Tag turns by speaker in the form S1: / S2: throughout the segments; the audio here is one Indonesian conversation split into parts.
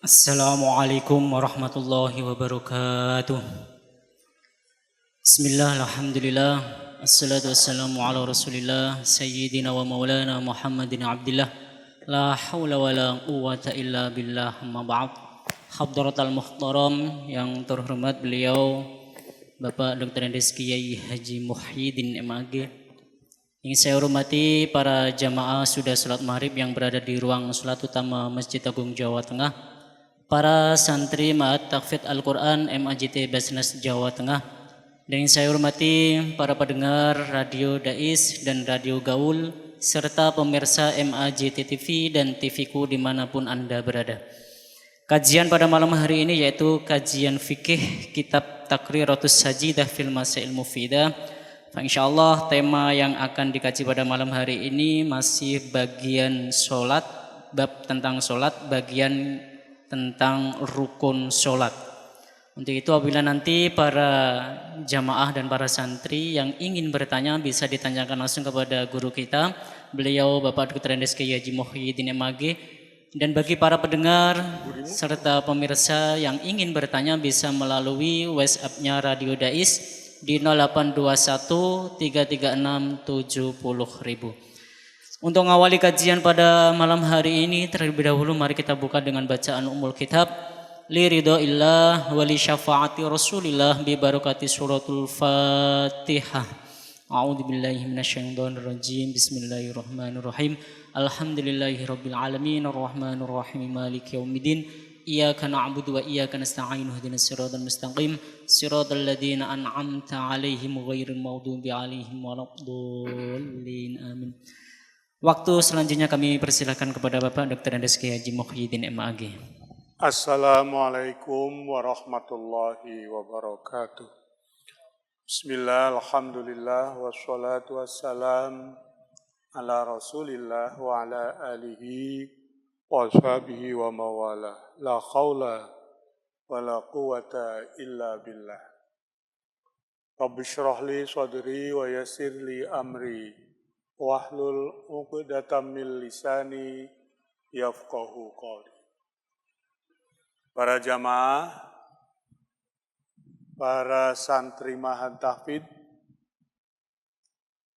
S1: Assalamualaikum warahmatullahi wabarakatuh. Bismillah, alhamdulillah, assalatu wassalamu ala rasulillah, sayyidina wa maulana Muhammadin abdillah, la hawla wa la quwwata illa billah, amma ba'd. Hadratal muhtaram yang terhormat beliau Bapak Dr. Andes Kiai Haji Muhyiddin MAG. Yang saya hormati para jamaah sudah salat maghrib yang berada di ruang salat utama Masjid Agung Jawa Tengah, para santri Ma'at Tahfidz Al-Quran MAJT Basnas Jawa Tengah, dan yang saya hormati para pendengar Radio Dais dan Radio Gaul, serta pemirsa MAJT TV dan TVku dimanapun Anda berada. Kajian pada malam hari ini yaitu kajian fikih kitab Taqriratus Sajidah fil Masail Mufidah. Insyaallah tema yang akan dikaji pada malam hari ini masih bagian sholat, bab tentang sholat, bagian tentang rukun sholat. Untuk itu apabila nanti para jamaah dan para santri yang ingin bertanya bisa ditanyakan langsung kepada guru kita, beliau Bapak Dr. Andes Kiai Haji Muhyiddin MAG. Dan bagi para pendengar serta pemirsa yang ingin bertanya bisa melalui WhatsApp-nya Radio Dais di 0821 336 70.000. Untuk mengawali kajian pada malam hari ini, terlebih dahulu mari kita buka dengan bacaan Ummul Kitab. Li ridhoillah wa li syafaati Rasulillah bi barakati suratul Fatihah. A'udzu billahi minasyaitonir rajim. Bismillahirrahmanirrahim. Alhamdulillahirabbil alamin arrahmanir rahim maliki yaumiddin. Iyyaka na'budu wa iyyaka nasta'in ihdinas siratal mustaqim siratal ladzina an'amta 'alaihim ghairil maghdubi 'alaihim waladdallin. Amin. Waktu selanjutnya kami persilakan kepada Bapak Dr. Andes Kiai Haji Muhyiddin MAG.
S2: Assalamualaikum warahmatullahi wabarakatuh. Bismillah, alhamdulillah, wassalatu wassalam ala rasulillah wa ala alihi wa sahbihi wa mawala. La khawla wa la quwata illa billah. Rabbi syrah li sadri wa yassir li amri. Wahlul 'uqdatam min lisani yafqahu qawli. Para jamaah, para santri Ma'at Tahfidz,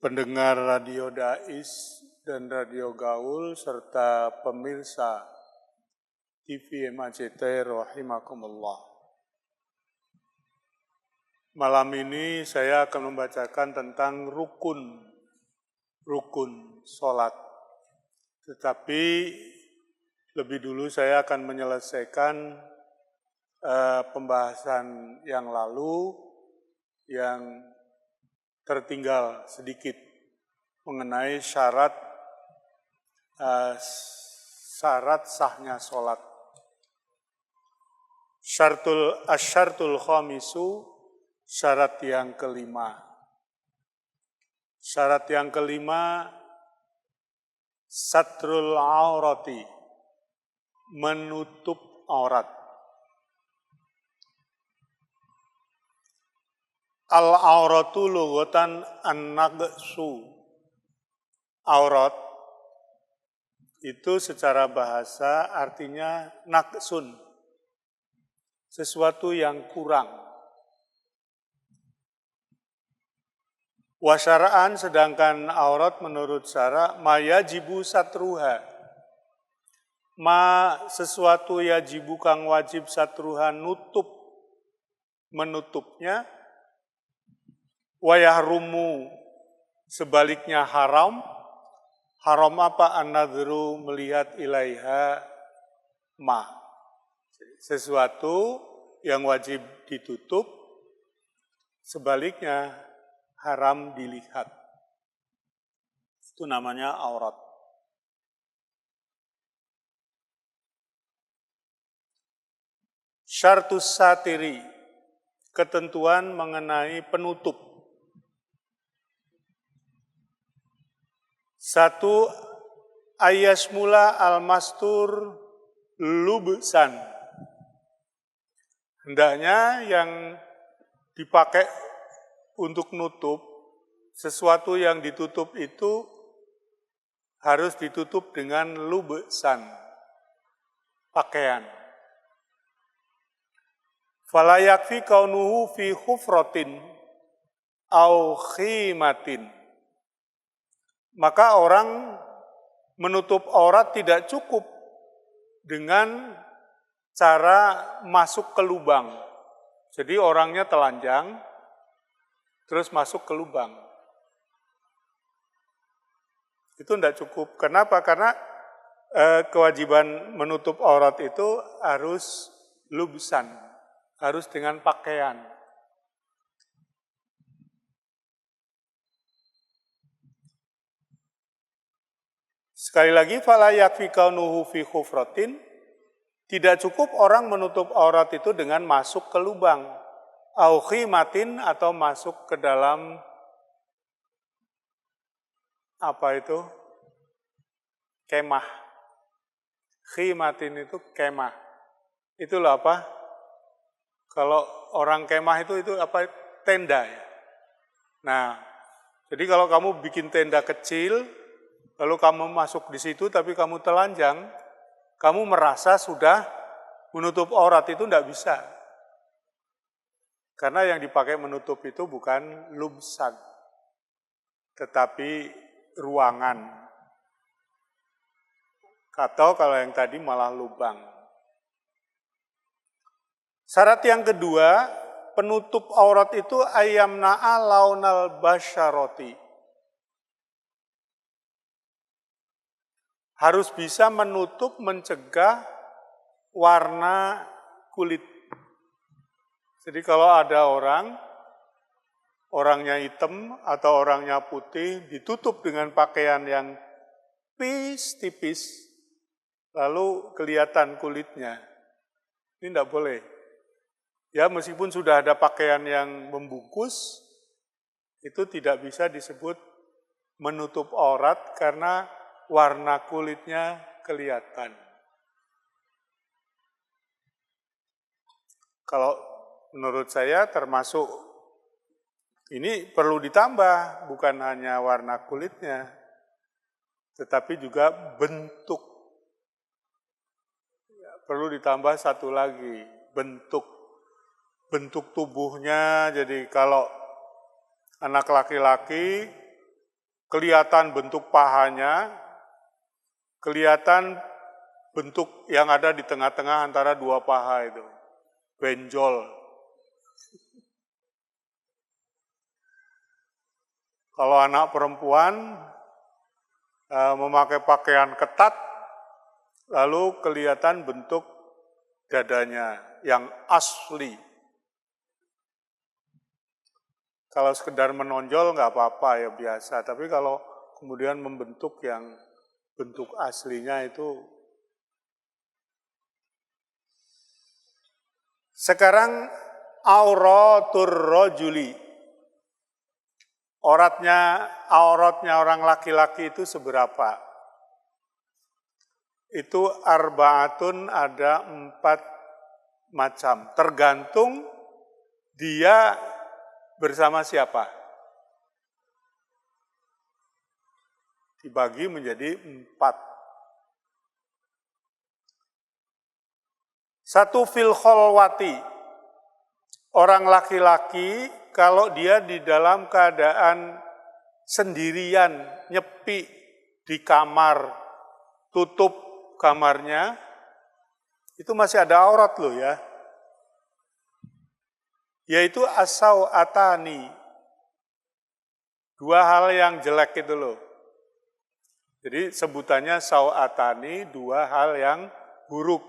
S2: pendengar Radio Dais dan Radio Gaul serta pemirsa TV MAJT rahimakumullah. Malam ini saya akan membacakan tentang rukun sholat. Tetapi lebih dulu saya akan menyelesaikan pembahasan yang lalu yang tertinggal sedikit mengenai syarat sahnya sholat. Asyartul khamisu, syarat yang kelima. Syarat yang kelima, satrul aurati, menutup aurat. Al-auratu lughatan an-naqsu. Aurat itu secara bahasa artinya naqsun, sesuatu yang kurang. Wasyara'an, sedangkan aurat menurut syara' mayajibu satruha. Sesuatu yajibu kang wajib satruha menutupnya. Wayahrumu, sebaliknya haram. Haram apa? An-nadhru, melihat ilaiha sesuatu yang wajib ditutup, sebaliknya haram dilihat. Itu namanya aurat. Syartus satiri, ketentuan mengenai penutup. Satu, ayasmula al-mastur lubsan. Hendaknya yang dipakai untuk nutup, sesuatu yang ditutup itu harus ditutup dengan lubsan, pakaian. Fala yakfi kaunuhu fi khufratin au khimatin. Maka orang menutup aurat tidak cukup dengan cara masuk ke lubang. Jadi orangnya telanjang, terus masuk ke lubang. Itu tidak cukup. Kenapa? Karena kewajiban menutup aurat itu harus lubsan, harus dengan pakaian. Sekali lagi, fala yakfi kaunuhu fi khufratin, tidak cukup orang menutup aurat itu dengan masuk ke lubang, au khimatin, atau masuk ke dalam apa itu? Kemah. Khimatin itu kemah. Itulah apa? Kalau orang kemah itu apa? Tenda ya. Nah, jadi kalau kamu bikin tenda kecil, lalu kamu masuk di situ tapi kamu telanjang, kamu merasa sudah menutup aurat, itu tidak bisa. Karena yang dipakai menutup itu bukan lubsan, tetapi ruangan. Atau kalau yang tadi malah lubang. Syarat yang kedua, penutup aurat itu ayyamna'a launal basyarati. Harus bisa menutup, mencegah warna kulit. Jadi kalau ada orangnya hitam atau orangnya putih, ditutup dengan pakaian yang tipis, lalu kelihatan kulitnya. Ini tidak boleh. Ya, meskipun sudah ada pakaian yang membungkus, itu tidak bisa disebut menutup aurat karena warna kulitnya kelihatan. Kalau menurut saya termasuk ini perlu ditambah, bukan hanya warna kulitnya, tetapi juga bentuk. Perlu ditambah satu lagi, bentuk tubuhnya. Jadi kalau anak laki-laki kelihatan bentuk pahanya, kelihatan bentuk yang ada di tengah-tengah antara dua paha itu, benjol. Kalau anak perempuan memakai pakaian ketat, lalu kelihatan bentuk dadanya yang asli. Kalau sekedar menonjol nggak apa-apa ya, biasa. Tapi kalau kemudian membentuk yang bentuk aslinya itu. Sekarang auratur rajuli. Auratnya orang laki-laki itu seberapa? Itu arbaatun, ada 4 macam. Tergantung dia bersama siapa. Dibagi menjadi 4. 1 fil kholwati. Orang laki-laki kalau dia di dalam keadaan sendirian, nyepi di kamar, tutup kamarnya, itu masih ada aurat loh ya. Yaitu as-sawatani. 2 hal yang jelek itu loh. Jadi sebutannya sawatani, 2 hal yang buruk.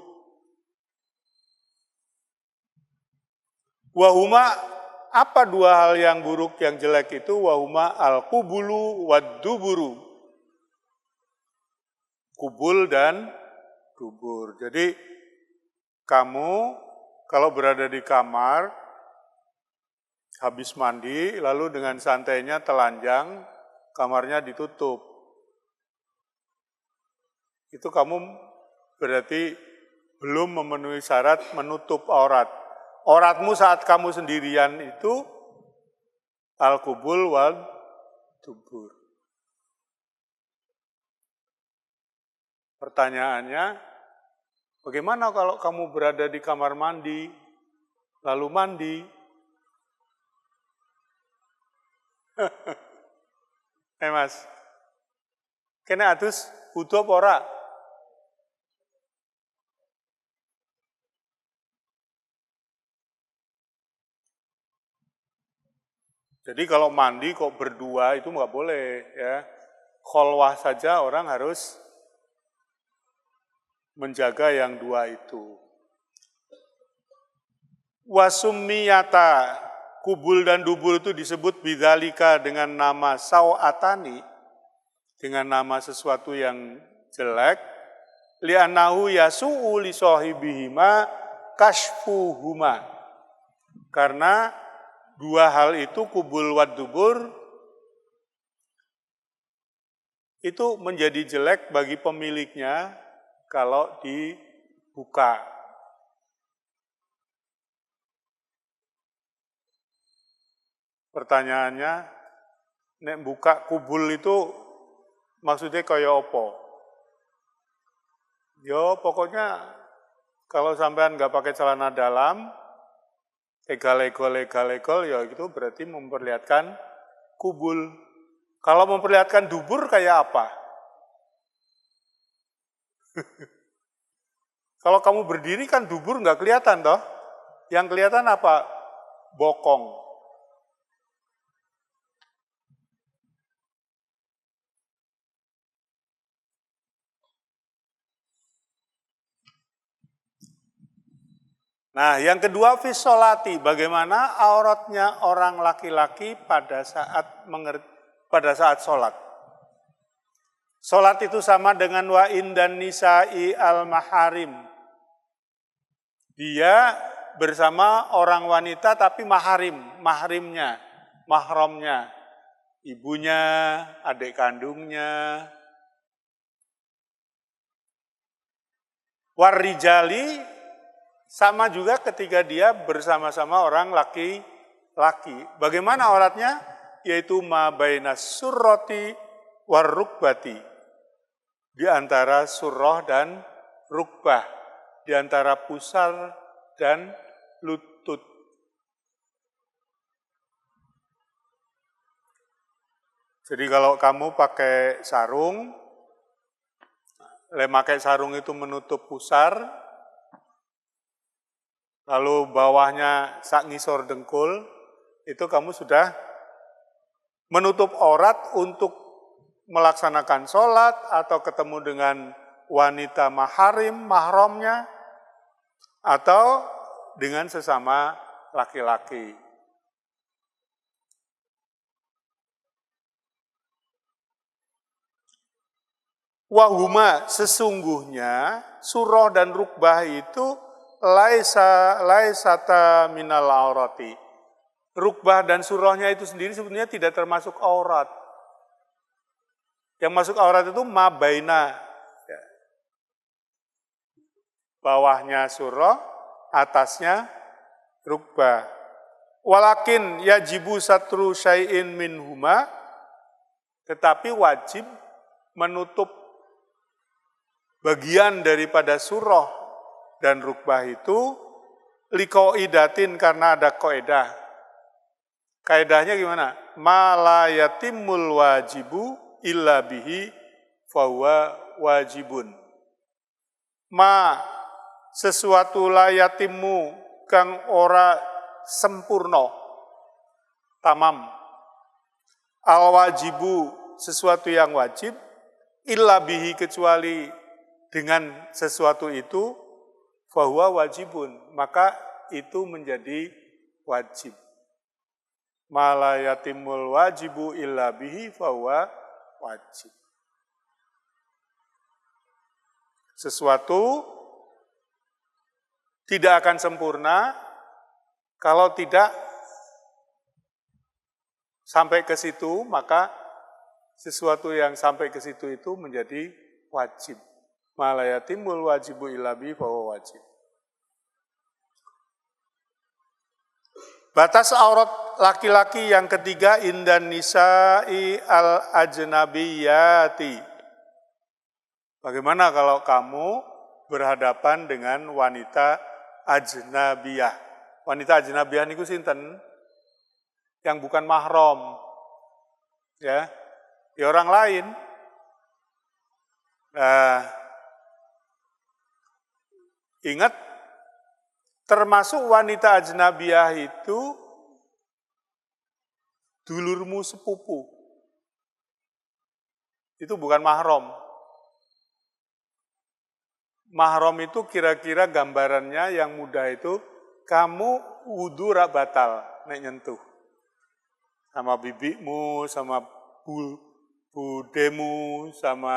S2: Wahuma, apa 2 hal yang buruk yang jelek itu? Wahuma al-kubulu wad-duburu. Kubul dan dubur. Jadi kamu kalau berada di kamar, habis mandi, lalu dengan santainya telanjang, kamarnya ditutup. Itu kamu berarti belum memenuhi syarat menutup aurat. Auratmu saat kamu sendirian itu al-kubul wal dubur. Pertanyaannya, bagaimana kalau kamu berada di kamar mandi, lalu mandi. Mas, kena atus butuh apa ora? Jadi kalau mandi kok berdua itu nggak boleh ya. Kholwah saja orang harus menjaga yang dua itu. Wasummiyata, kubul dan dubul itu disebut bidzalika dengan nama sawatani, dengan nama sesuatu yang jelek, li'annahu yasu'u li sahibihima kashfuhuma. Karena dua hal itu, kubul wad dubur, itu menjadi jelek bagi pemiliknya kalau dibuka. Pertanyaannya, nek buka kubul itu maksudnya kaya apa? Yo pokoknya kalau sampean nggak pakai celana dalam, legal, ya itu berarti memperlihatkan kubul. Kalau memperlihatkan dubur kayak apa? Kalau kamu berdiri kan dubur nggak kelihatan toh? Yang kelihatan apa? Bokong. Nah, yang kedua fisolati, bagaimana auratnya orang laki-laki pada saat sholat. Sholat itu sama dengan wa indan nisa'i al-maharim. Dia bersama orang wanita tapi mahrimnya, mahramnya, ibunya, adik kandungnya. Warrijali, sama juga ketika dia bersama-sama orang laki-laki. Bagaimana auratnya? Yaitu ma baina surrati warrukbati. Di antara surrah dan rukbah. Di antara pusar dan lutut. Jadi kalau kamu pakai sarung, pakai sarung itu menutup pusar, lalu bawahnya sak ngisor dengkul, itu kamu sudah menutup aurat untuk melaksanakan sholat atau ketemu dengan wanita mahramnya, atau dengan sesama laki-laki. Wahuma, sesungguhnya surah dan rukbah itu laisata minal aurati. Rukbah dan surahnya itu sendiri sebenarnya tidak termasuk aurat. Yang masuk aurat itu mabaina. Bawahnya surah, atasnya rukbah. Walakin yajibu satru syai'in minhuma, tetapi wajib menutup bagian daripada surah dan rukbah itu liqaidatin, karena ada kaidah. Kaidahnya gimana? Ma la yatimul wajibu illa bihi fahuwa wajibun. Ma sesuatu la yatimmu kang ora sempurna, tamam. Al wajibu sesuatu yang wajib, illa bihi kecuali dengan sesuatu itu, fahuwa wajibun, maka itu menjadi wajib. Ma la yatimul wajibu illa bihi fahuwa wajib. Sesuatu tidak akan sempurna kalau tidak sampai ke situ, maka sesuatu yang sampai ke situ itu menjadi wajib. Ma la yatimul wajibu illa bihi fahuwa wajib. Batas aurat laki-laki yang ketiga, indan nisa'i al-ajnabiyati. Bagaimana kalau kamu berhadapan dengan wanita ajnabiyah? wanita ajnabiyah niku sinten? Yang bukan mahram. Ya orang lain. Nah, ingat, termasuk wanita ajnabiyah itu dulurmu sepupu. Itu bukan mahram. Mahram itu kira-kira gambarannya yang mudah itu, kamu wudu rak batal nek nyentuh. Sama bibimu, sama budemu, sama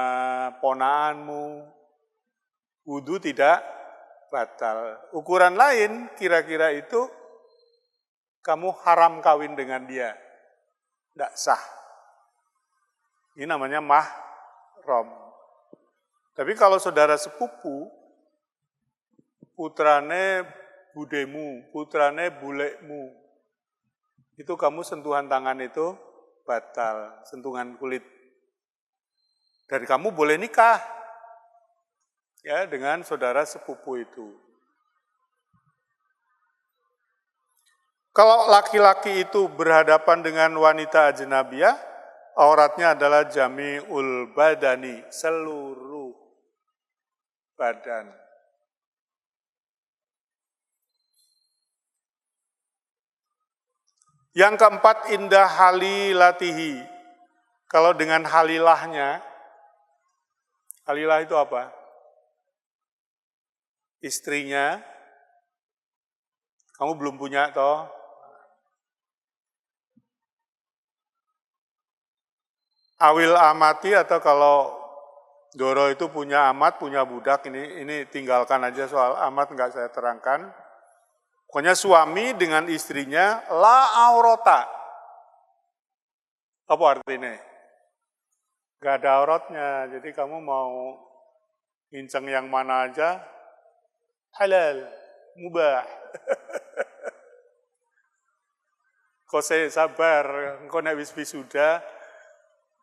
S2: ponaanmu. Wudu tidak batal. Ukuran lain kira-kira itu, kamu haram kawin dengan dia. Tidak sah. Ini namanya mahram. Tapi kalau saudara sepupu, putrane budemu, putrane bulekmu, itu kamu sentuhan tangan itu batal, sentuhan kulit. Dan kamu boleh nikah ya dengan saudara sepupu itu. Kalau laki-laki itu berhadapan dengan wanita ajnabiyah, auratnya adalah jami'ul badani, seluruh badan. Yang keempat, indah halilatihi. Kalau dengan halilahnya, halilah itu apa? Istrinya, kamu belum punya toh? Awil amati, atau kalau Doro itu punya amat, punya budak, ini tinggalkan aja soal amat, nggak saya terangkan. Pokoknya suami dengan istrinya, la aurota. Apa artinya? Gak ada auratnya, jadi kamu mau nginceng yang mana aja, halal, mubah. Kau sabar, engkau nek wis wisuda,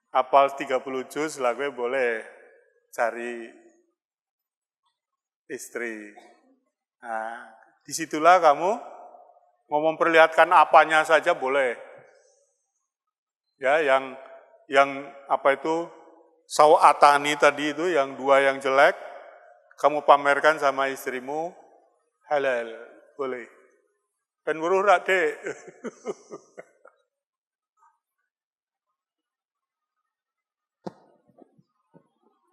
S2: apal 30 juz lah gue boleh cari istri. Nah, disitulah kamu mau memperlihatkan apanya saja boleh. Ya, yang apa itu sawatani tadi itu, yang dua yang jelek, kamu pamerkan sama istrimu, halal, boleh. Ben weruh rak dek.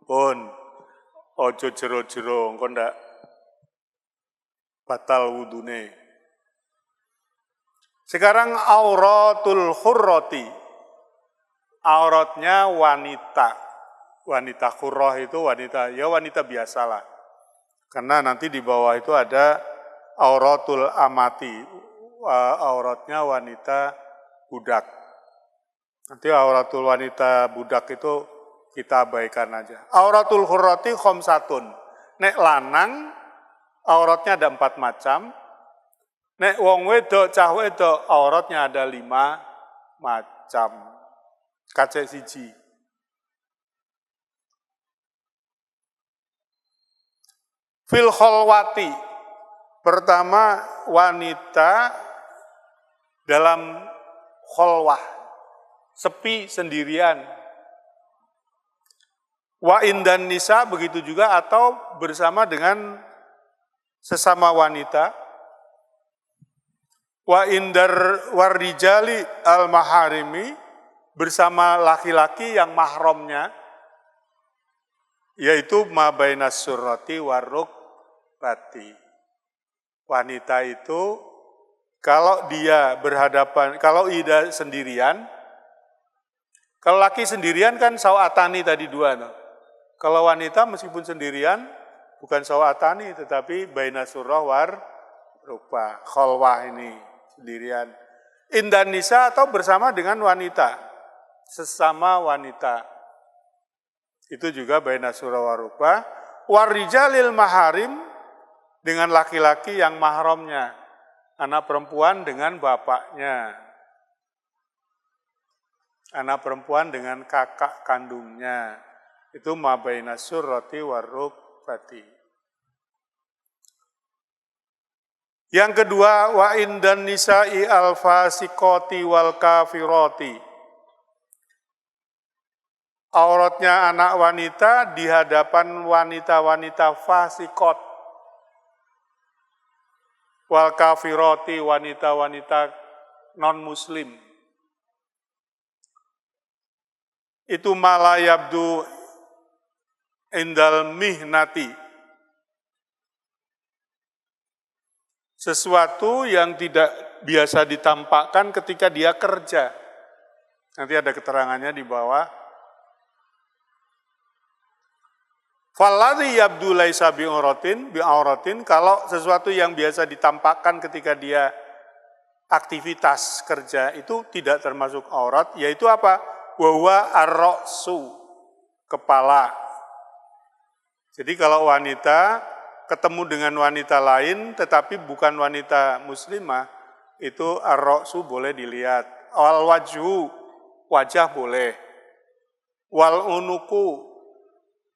S2: Pun, ojo jero-jero, engko ndak batal wudune. Sekarang auratul khurrati. Auratnya wanita. Wanita khurrah itu wanita biasalah. Karena nanti di bawah itu ada auratul amati. Auratnya wanita budak. Nanti auratul wanita budak itu kita abaikan aja. Auratul khurrati khamsatun. Nek lanang auratnya ada 4 macam. Nek wong wedok, cah wedok, auratnya ada 5 macam. Kacek siji. Fil kholwati. Pertama, wanita dalam kholwah. Sepi, sendirian. Wa indan nisa, begitu juga, atau bersama dengan sesama wanita. Wa indar warrijali al-maharimi, bersama laki-laki yang mahramnya, yaitu ma bainas surrati warukbati. Wanita itu kalau dia berhadapan, kalau ida sendirian, kalau laki sendirian kan sawatani tadi 2. No? Kalau wanita meskipun sendirian, bukan sawatani, tetapi bainas surrah war rukbah, kholwah ini sendirian. Indan nisa, atau bersama dengan wanita, sesama wanita. Itu juga bainas surrah war rukbah. Warrijalil maharim, dengan laki-laki yang mahramnya. Anak perempuan dengan bapaknya. Anak perempuan dengan kakak kandungnya. Itu ma bainas surrati war rukbati. Yang kedua, wa indan nisa'i al-fasiqati wal kafirati. Auratnya anak wanita di hadapan wanita-wanita fasikot. Wal kafirati, wanita-wanita non-muslim. Itu mala yabdu indal mihnati. Sesuatu yang tidak biasa ditampakkan ketika dia kerja. Nanti ada keterangannya di bawah. Falladhi yabdu laisa bi'auratin, kalau sesuatu yang biasa ditampakkan ketika dia aktivitas kerja itu tidak termasuk aurat, yaitu apa? Wa huwa ar-ra'su, kepala. Jadi kalau wanita ketemu dengan wanita lain tetapi bukan wanita muslimah, itu ar-ra'su boleh dilihat. Wal wajhu, wajah boleh. Wal unuku,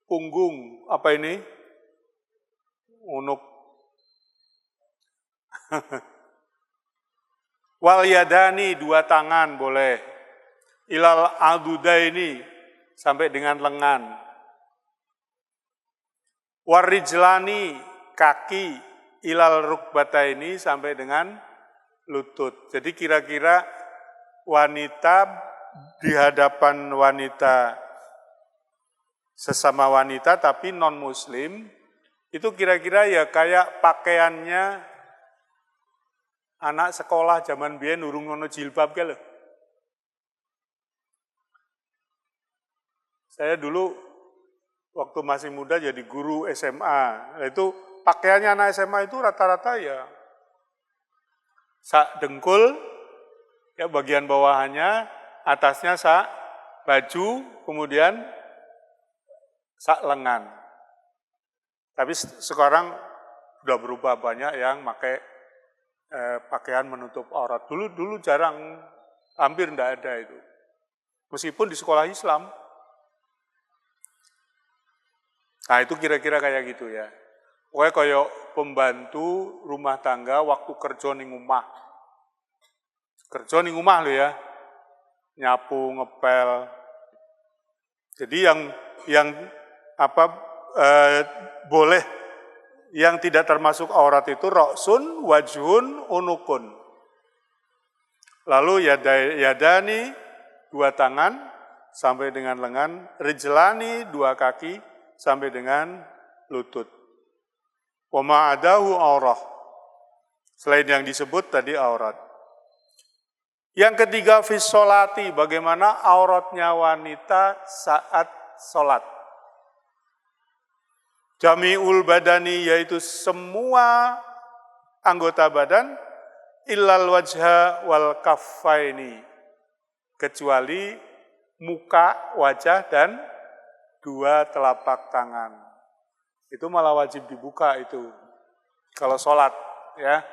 S2: punggung, apa ini? Unuk. Wal yadani, dua tangan boleh. Ilal adudaini, sampai dengan lengan. Warijlani, kaki, ilal rukbataini, sampai dengan lutut. Jadi kira-kira wanita di hadapan wanita, sesama wanita tapi non-muslim, itu kira-kira ya kayak pakaiannya anak sekolah zaman biyen urung ono jilbab ke lho. Saya dulu waktu masih muda jadi guru SMA, itu pakaiannya anak SMA itu rata-rata ya sak dengkul, ya bagian bawahannya, atasnya sak baju, kemudian sak lengan. Tapi sekarang sudah berubah, banyak yang pakai pakaian menutup aurat. Dulu jarang, hampir tidak ada itu. Meskipun di sekolah Islam. Nah itu kira-kira kayak gitu ya. Pokoknya kayak pembantu rumah tangga waktu kerja ning omah. Kerja ning omah lo ya. Nyapu, ngepel. Jadi yang boleh, yang tidak termasuk aurat itu roksun, wajhun, unukun. Lalu yadani, dua tangan sampai dengan lengan, rijlani, dua kaki sampai dengan lutut. Wa ma'adahu aurah. Selain yang disebut tadi aurat. Yang ketiga fissolati, bagaimana auratnya wanita saat sholat. Jami'ul badani, yaitu semua anggota badan, illal wajha wal kaffaini, kecuali muka, wajah, dan dua telapak tangan. Itu malah wajib dibuka itu, kalau sholat, ya.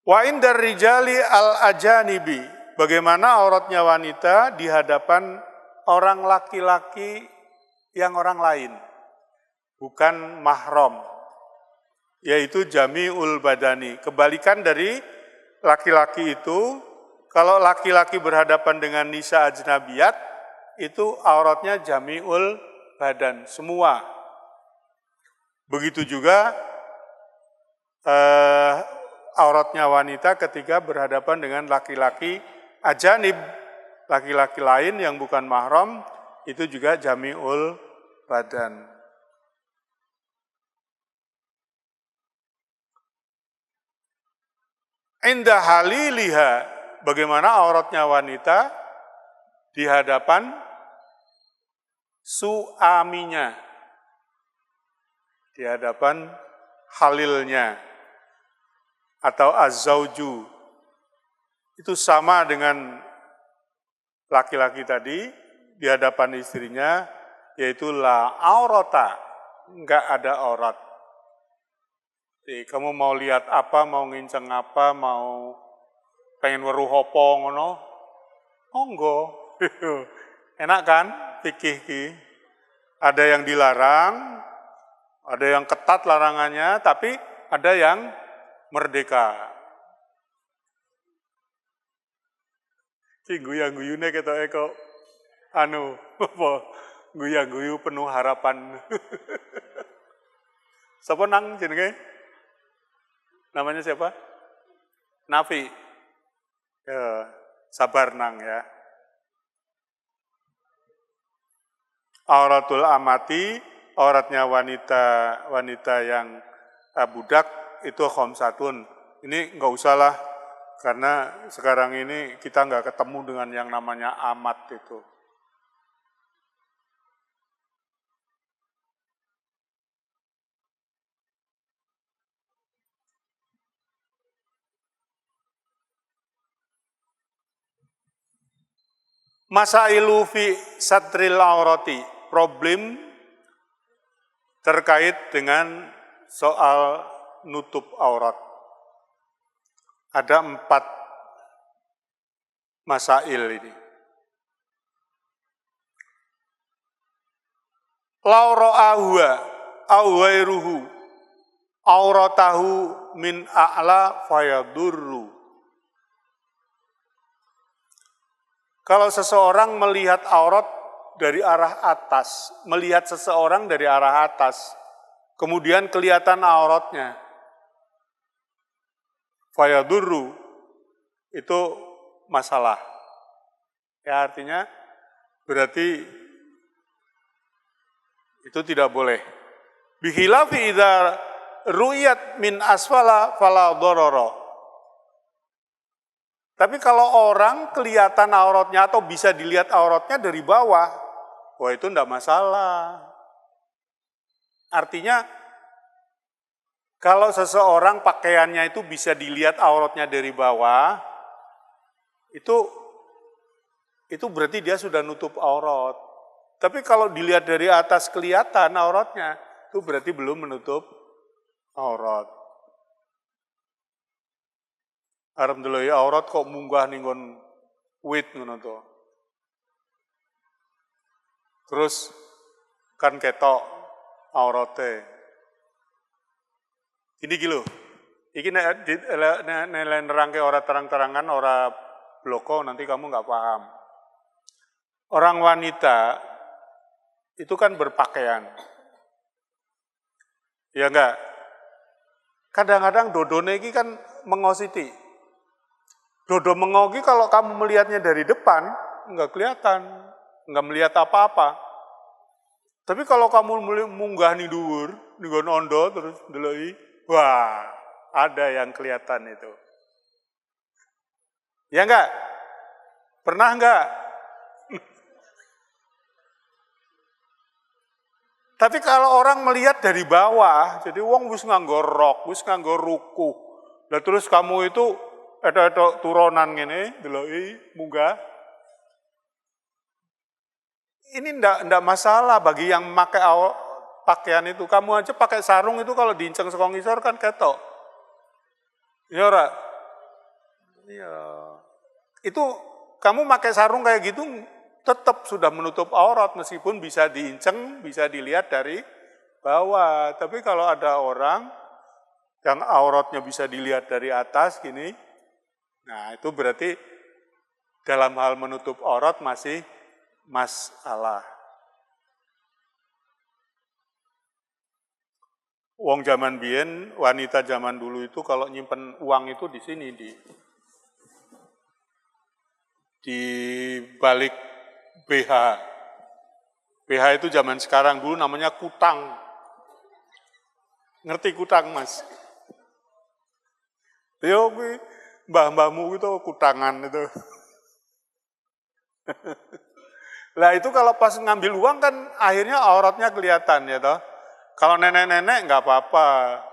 S2: Wa indar rijali al-ajanibi, bagaimana auratnya wanita di hadapan orang laki-laki yang orang lain, bukan mahram, yaitu jami'ul badani. Kebalikan dari laki-laki itu, kalau laki-laki berhadapan dengan nisa ajnabiyat, itu auratnya jami'ul badan, semua. Begitu juga auratnya wanita ketika berhadapan dengan laki-laki ajanib, laki-laki lain yang bukan mahram, itu juga jami'ul badan. Indah haliliha, bagaimana auratnya wanita di hadapan suaminya, di hadapan halilnya, atau az-zauju. Itu sama dengan laki-laki tadi di hadapan istrinya, yaitu la aurata, enggak ada aurat. Jadi, kamu mau lihat apa, mau nginceng apa, mau pengen weruh apa ngono, monggo. Enak kan fikih ki? Ada yang dilarang, ada yang ketat larangannya, tapi ada yang merdeka. Ki guyang-guyune ketoke kok apa? Guyang-guyu penuh harapan. Siapa nang jenenge? Namanya siapa? Nafi. Ya, sabar nang ya. Auratul amati, auratnya wanita yang budak itu khamsatun. Ini enggak usah lah, karena sekarang ini kita enggak ketemu dengan yang namanya amat itu. Masailu fi satril aurati, problem terkait dengan soal nutup aurat. Ada 4 masail ini. Laura'ahwa awairuhu auratahu min a'la fayadurru. Kalau seseorang melihat aurat dari arah atas, melihat seseorang dari arah atas, kemudian kelihatan auratnya, fayadurru, itu masalah. Ya, artinya berarti itu tidak boleh. Bikhilafi idza ru'yat min asfala fala dharara. Tapi kalau orang kelihatan auratnya atau bisa dilihat auratnya dari bawah, wah itu enggak masalah. Artinya kalau seseorang pakaiannya itu bisa dilihat auratnya dari bawah, itu berarti dia sudah nutup aurat. Tapi kalau dilihat dari atas kelihatan auratnya, itu berarti belum menutup aurat. Alhamdulillah ya aurat kok munggah ninggon wit ngono to. Terus kan ketok aurate. Ini gitu. Iki nek nerangke ora terang-terangan, ora bloko, nanti kamu nggak paham. Orang wanita itu kan berpakaian. Ya enggak? Kadang-kadang dodone iki kan mengositi. Dodo mengogi kalau kamu melihatnya dari depan, enggak kelihatan, enggak melihat apa-apa. Tapi kalau kamu munggah nih dhuwur, nggon ondo terus ndeloki, wah, ada yang kelihatan itu. Ya enggak? Pernah enggak? Tapi kalau orang melihat dari bawah, jadi wong wis nganggo rok, wis nganggo ruku. Lah terus kamu itu ada turunan ngene, deloki munggah. Ini ndak masalah bagi yang pakai pakaian itu. Kamu aja pakai sarung itu kalau diinceng saka ngisor kan ketok. Ya ora? Iya. Itu kamu pakai sarung kayak gitu tetap sudah menutup aurat meskipun bisa diinceng, bisa dilihat dari bawah. Tapi kalau ada orang yang auratnya bisa dilihat dari atas gini, nah itu berarti dalam hal menutup aurat masih masalah. Wong zaman biyen, wanita zaman dulu itu kalau nyimpen uang itu di sini di balik BH. BH itu zaman sekarang, dulu namanya kutang. Ngerti kutang, Mas? Yo, mbah-mbahmu itu kutangan itu. Lah itu kalau pas ngambil uang kan akhirnya auratnya kelihatan ya toh. Kalau nenek-nenek nggak apa-apa.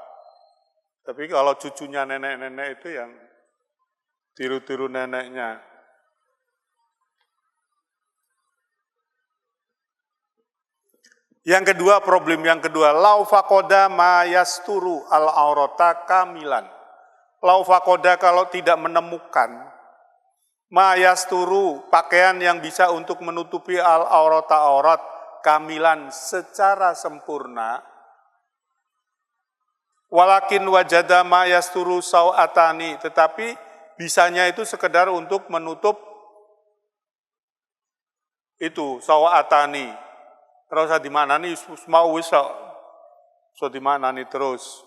S2: Tapi kalau cucunya nenek-nenek itu yang tiru-tiru neneknya. Yang kedua, problem yang kedua, lau faqoda ma yasturu al-aurata kamilan. Lau faqoda kalau tidak menemukan Mayasturu, pakaian yang bisa untuk menutupi aurat kamilan secara sempurna. Walakin wajada mayasturu sawatani, tetapi bisanya itu sekedar untuk menutup itu sawatani. Terus di mana nih mau bisa so di mana nih terus.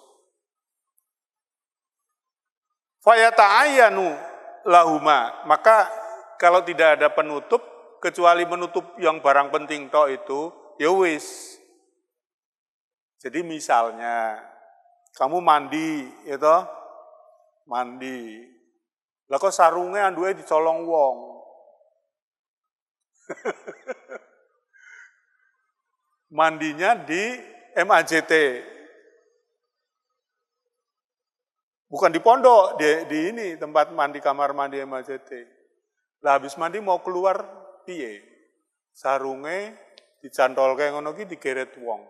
S2: Fayata'ayyanu lahuma, maka kalau tidak ada penutup kecuali menutup yang barang penting toh itu ya wis. Jadi misalnya kamu mandi itu mandi. Lah kok sarungnya anduke dicolong wong. Mandinya di MAJT. Bukan di pondok, di ini tempat mandi, kamar mandi MAJT. Lah habis mandi mau keluar piye? Sarunge dicantolke ngono ki digeret wong,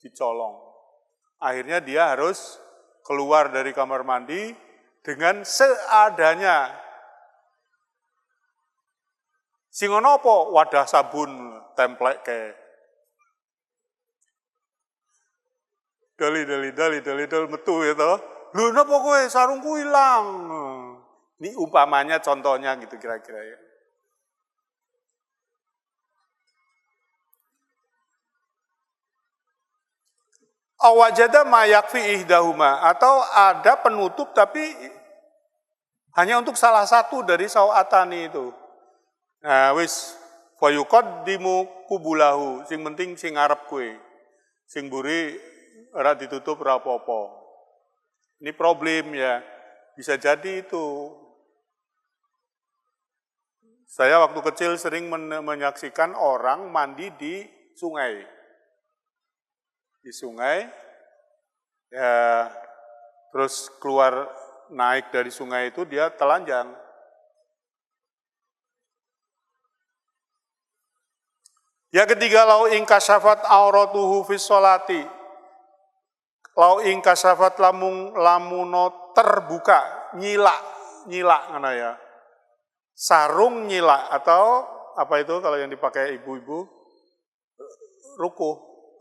S2: dicolong. Akhirnya dia harus keluar dari kamar mandi dengan seadanya. Sing ngono apa? Wadah sabun templek ke. Dali metu ya toh. Lho napa kowe sarungku ilang? Ini umpamanya contohnya gitu kira-kira ya. Awajada mayakfi ihdahuma, atau ada penutup tapi hanya untuk salah satu dari sawatani itu. Nah wis fayuqaddimu kubulahu, sing penting sing ngarep kue. Sing buri ora ditutup ora apa-apa. Ini problem ya, bisa jadi itu. Saya waktu kecil sering menyaksikan orang mandi di sungai. Di sungai, ya, terus keluar naik dari sungai itu dia telanjang. Ya ketiga, lau ingkasafat auratuhu fis sholati. Lau ingkasafat lamuno terbuka, nyilak ngana ya. Sarung nyilak, atau apa itu kalau yang dipakai ibu-ibu?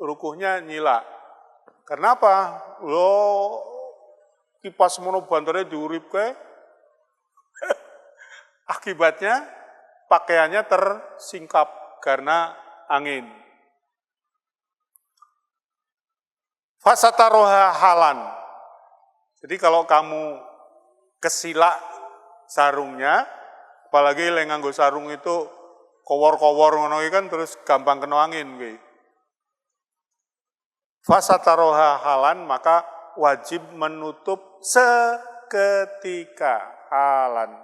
S2: Rukuhnya nyilak. Kenapa? Lo kipas mono banternya diuripke. Akibatnya pakaiannya tersingkap karena angin. Fasataroha halan. Jadi kalau kamu kesilak sarungnya, apalagi yang nganggo sarung itu kowor-kowor ngono kan terus gampang kena angin kuwi. Fasataroha halan, maka wajib menutup seketika halan.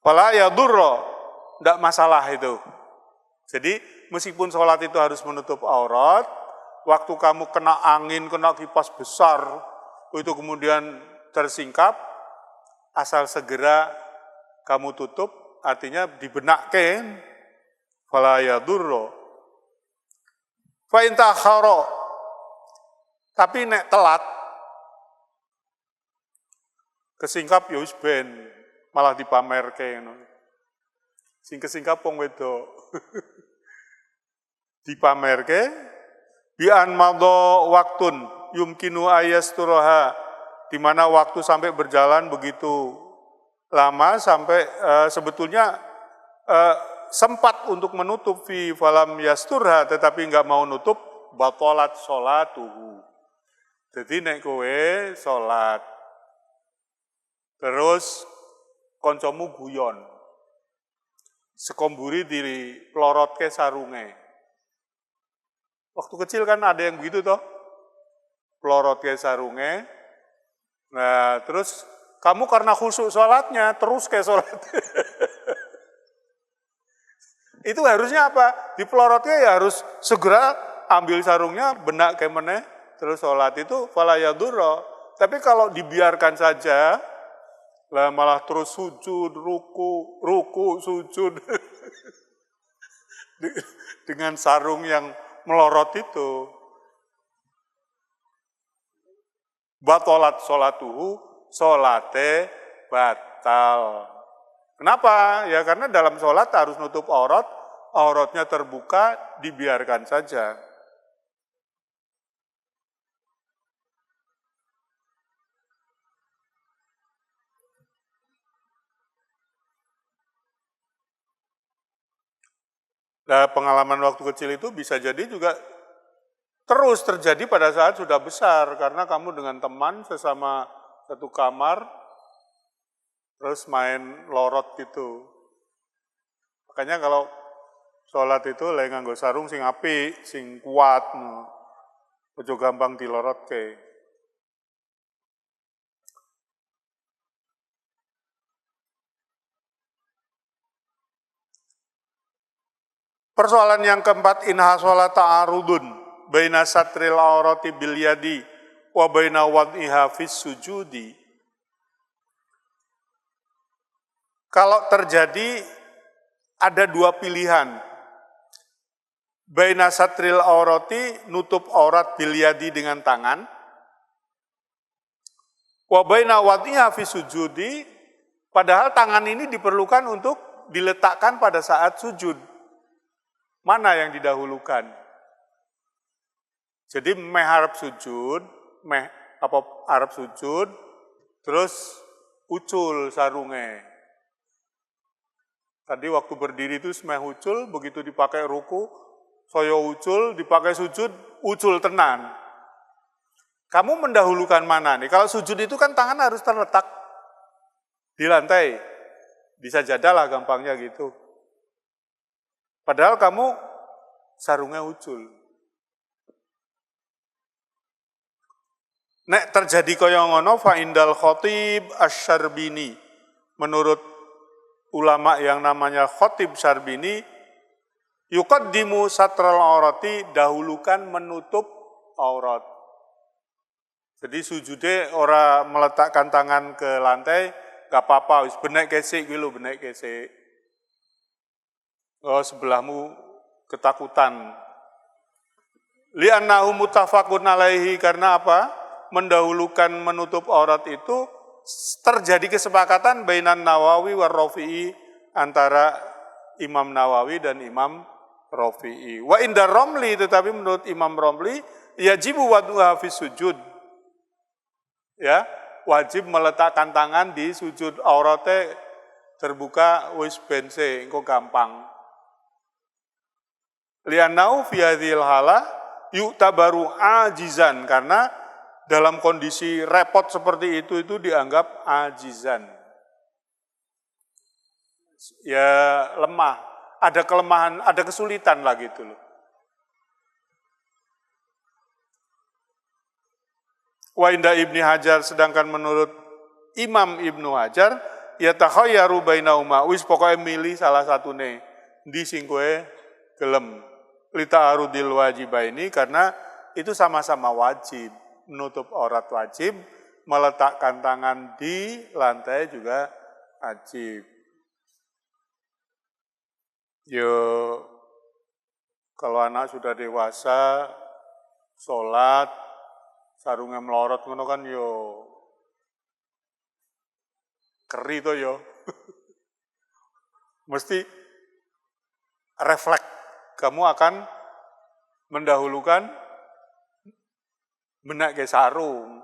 S2: Fala yadurra, enggak masalah itu. Jadi meskipun sholat itu harus menutup aurat, waktu kamu kena angin, kena kipas besar, itu kemudian tersingkap, asal segera kamu tutup, artinya dibenakke, fala yadurra. Fa in ta'akhkhara, tapi nek telat, kesingkap ya wis ben, malah dipamerke ngono. Sing kesingkap wong wedok. Dipamerke bi an madha waktun yumkinu ayasturaha, di mana waktu sampai berjalan begitu lama sampai sebetulnya sempat untuk menutup fi falam yasturha, tetapi enggak mau nutup, batalat sholatuhu. Jadi nek kowe salat terus koncomu guyon, sekomburi di pelorotke sarunge. Waktu kecil kan ada yang begitu toh, pelorotke sarunge. Nah terus kamu karena khusyuk sholatnya terus kayak sholat. Itu harusnya apa? Di pelorotnya ya harus segera ambil sarungnya, benak kayak meneh, terus sholat itu fala yadurra. Tapi kalau dibiarkan saja, lah malah terus sujud, ruku, sujud. Dengan sarung yang melorot itu. Batalat sholatuhu, sholate batal. Kenapa? Ya karena dalam sholat harus nutup aurat, auratnya terbuka, dibiarkan saja. Nah, pengalaman waktu kecil itu bisa jadi juga terus terjadi pada saat sudah besar, karena kamu dengan teman sesama satu kamar, terus main lorot gitu. Makanya kalau sholat itu lek nganggo sarung sing apik, sing kuat, ojo gampang dilorotke. Persoalan yang keempat, inha sholat ta'arudun baina satril aurati bil yadi wa baina wad'iha fis sujudi. Kalau terjadi ada dua pilihan. Baina satril aurati, nutup aurat bil yadi dengan tangan. Wa baina wad'iha fis sujudi, padahal tangan ini diperlukan untuk diletakkan pada saat sujud. Mana yang didahulukan? Jadi harap sujud, harap sujud, terus ucul sarungnya. Tadi waktu berdiri itu semeh ucul, begitu dipakai ruku, soyo ucul, dipakai sujud, ucul tenan. Kamu mendahulukan mana nih? Kalau sujud itu kan tangan harus terletak di lantai. Bisa jadalah gampangnya gitu. Padahal kamu sarungnya ucul. Nek terjadi kaya ngono fa indal khotib asy-Syarbini. Menurut ulama yang namanya Khotib Syarbini, yuqaddimu satral aurati, dahulukan menutup aurat. Jadi sujude ora meletakkan tangan ke lantai, gak apa-apa, wis benek kesik gitu, benek kesik. Oh, sebelahmu ketakutan. Li'annahu muttafaqun alaihi, karena apa? Mendahulukan menutup aurat itu terjadi kesepakatan bainan Nawawi war Rafi'i, antara Imam Nawawi dan Imam Rafi'i. Wa indar Romli, tetapi menurut Imam Romli, yajibu wad'uha fi sujud. Ya, wajib meletakkan tangan di sujud, auratnya terbuka wis bense, engko gampang. Li'annau fi hadhil hala yu'tabaru ajizan, karena dalam kondisi repot seperti itu dianggap ajizan. Ya lemah, ada kelemahan, ada kesulitan lah gitu loh. Wa inda Ibni Hajar, sedangkan menurut Imam Ibnu Hajar, ya takhayyaru bainauma, wis pokoknya milih salah satu nih, di sing kowe gelem. Lita'arudil wajibaini, karena itu sama-sama wajib. Menutup aurat wajib, meletakkan tangan di lantai juga wajib. Yo, kalau anak sudah dewasa, sholat, sarungnya melorot ngono kan yo keri to yo. Mesti refleks, kamu akan mendahulukan benak ke sarung.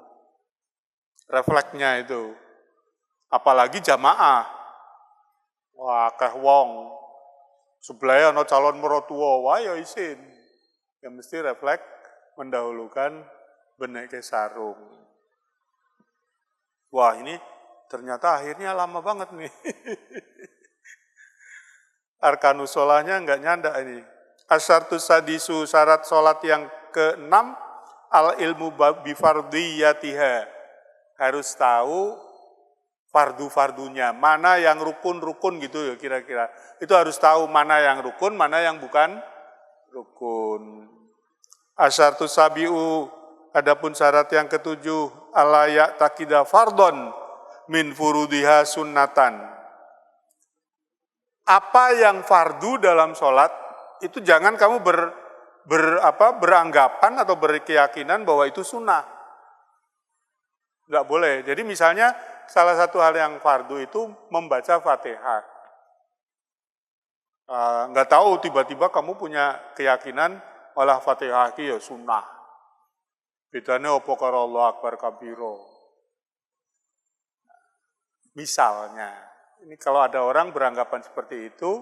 S2: Refleksnya itu. Apalagi jamaah. Wah, akeh wong. Sebelah ana calon mertua, wah ya isin. Ya mesti refleks mendahulukan benak ke sarung. Wah, ini ternyata akhirnya lama banget nih. Arkanus sholahnya enggak nyanda ini. Asyartus sadisu, syarat sholat yang ke-6, al-ilmu bifardiyatiha. Harus tahu fardu-fardunya, mana yang rukun-rukun gitu ya kira-kira. Itu harus tahu mana yang rukun, mana yang bukan rukun. Asyartus sabi'u, adapun syarat yang ke-7, alayak takida fardon min furudiha sunnatan. Apa yang fardu dalam sholat, itu jangan kamu beranggapan atau berkeyakinan bahwa itu sunnah. Enggak boleh. Jadi misalnya salah satu hal yang fardu itu membaca Fatihah. Nggak tahu tiba-tiba kamu punya keyakinan malah Fatihah itu ya sunnah. Bedanya opo karo Allahu Akbar kabiro. Misalnya, ini kalau ada orang beranggapan seperti itu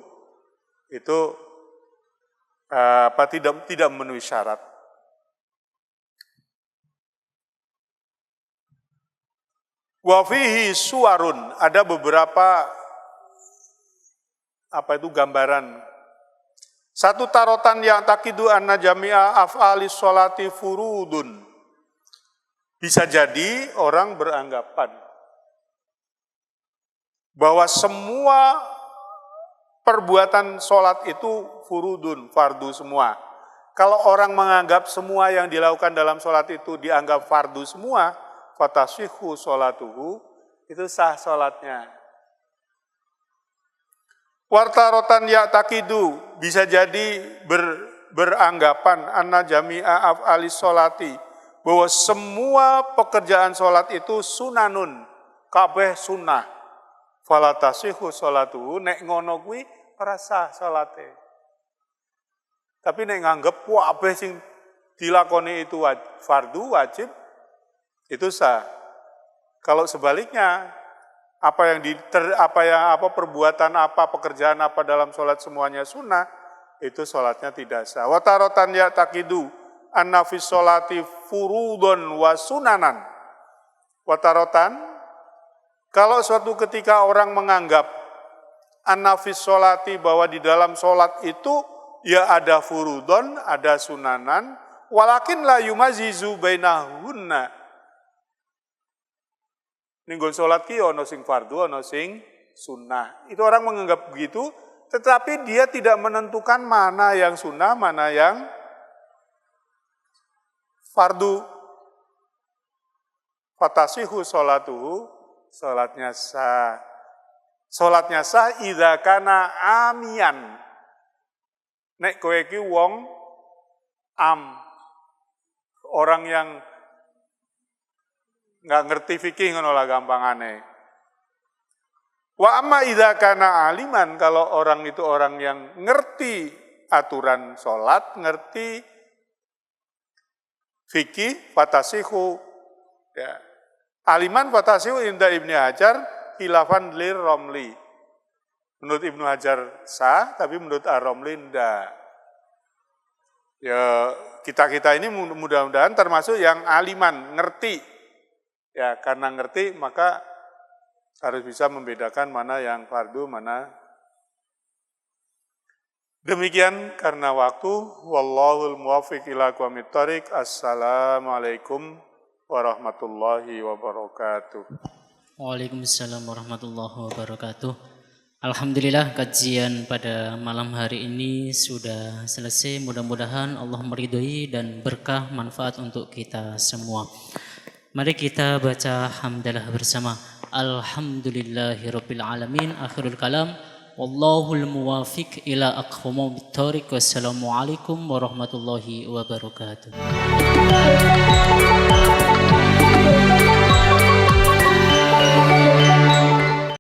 S2: tidak memenuhi syarat. Wa fihi suwarun, ada beberapa gambaran. Satu tarotan yang takidu anna jami'a af'alis sholati furudun. Bisa jadi orang beranggapan bahwa semua perbuatan sholat itu furudun, fardu semua. Kalau orang menganggap semua yang dilakukan dalam sholat itu dianggap fardu semua, fatashihu sholatuhu, itu sah sholatnya. Wartarotan ya'taqidu, bisa jadi beranggapan anna jami'a af'alis sholati, bahwa semua pekerjaan sholat itu sunanun, kabeh sunnah. Falatasihu sholatuhu, nek ngono kuwi ora sah sholate. Tapi nek nganggep kabeh sing dilakoni itu fardu wajib, itu sah. Kalau sebaliknya, perbuatan apa, pekerjaan apa dalam sholat semuanya sunnah, itu sholatnya tidak sah. Watarotan ya'taqidu anna fis sholati furudun wa sunanan. Watarotan, kalau suatu ketika orang menganggap anna fis sholati, bahwa di dalam sholat itu ya ada furudun, ada sunanan, walakin la yumazizu bainahunna. Ninggon sholat ki ono sing fardu, ono sing sunnah. Itu orang menganggap begitu, tetapi dia tidak menentukan mana yang sunnah, mana yang fardu. Fatasihu sholatuhu, sholatnya sah. Sholatnya sah idza kana amian. Nek kowe iki wong orang yang nggak ngerti fikih ngono lah gampangane. Wa amma idza kana aliman, kalau orang itu orang yang ngerti aturan sholat, ngerti fikih, fatasihu, ya. Aliman fatasihu inda Ibnu Hajar khilafan lir Romli. Menurut Ibnu Hajar sah, tapi menurut Ar-Romli ndak. Ya, kita ini mudah-mudahan termasuk yang aliman, ngerti. Ya, karena ngerti maka harus bisa membedakan mana yang fardu, mana. Demikian karena waktu. Wallahul muwaffiq ila aqwamit thoriq. Assalamualaikum warahmatullahi wabarakatuh.
S1: Waalaikumsalam warahmatullahi wabarakatuh. Alhamdulillah, kajian pada malam hari ini sudah selesai. Mudah-mudahan Allah meridhoi dan berkah manfaat untuk kita semua. Mari kita baca hamdalah bersama. Alhamdulillahirabbil alamin. Akhirul kalam. Wallahul muwaffiq ila aqwamit thoriq. Wassalamualaikum warahmatullahi wabarakatuh.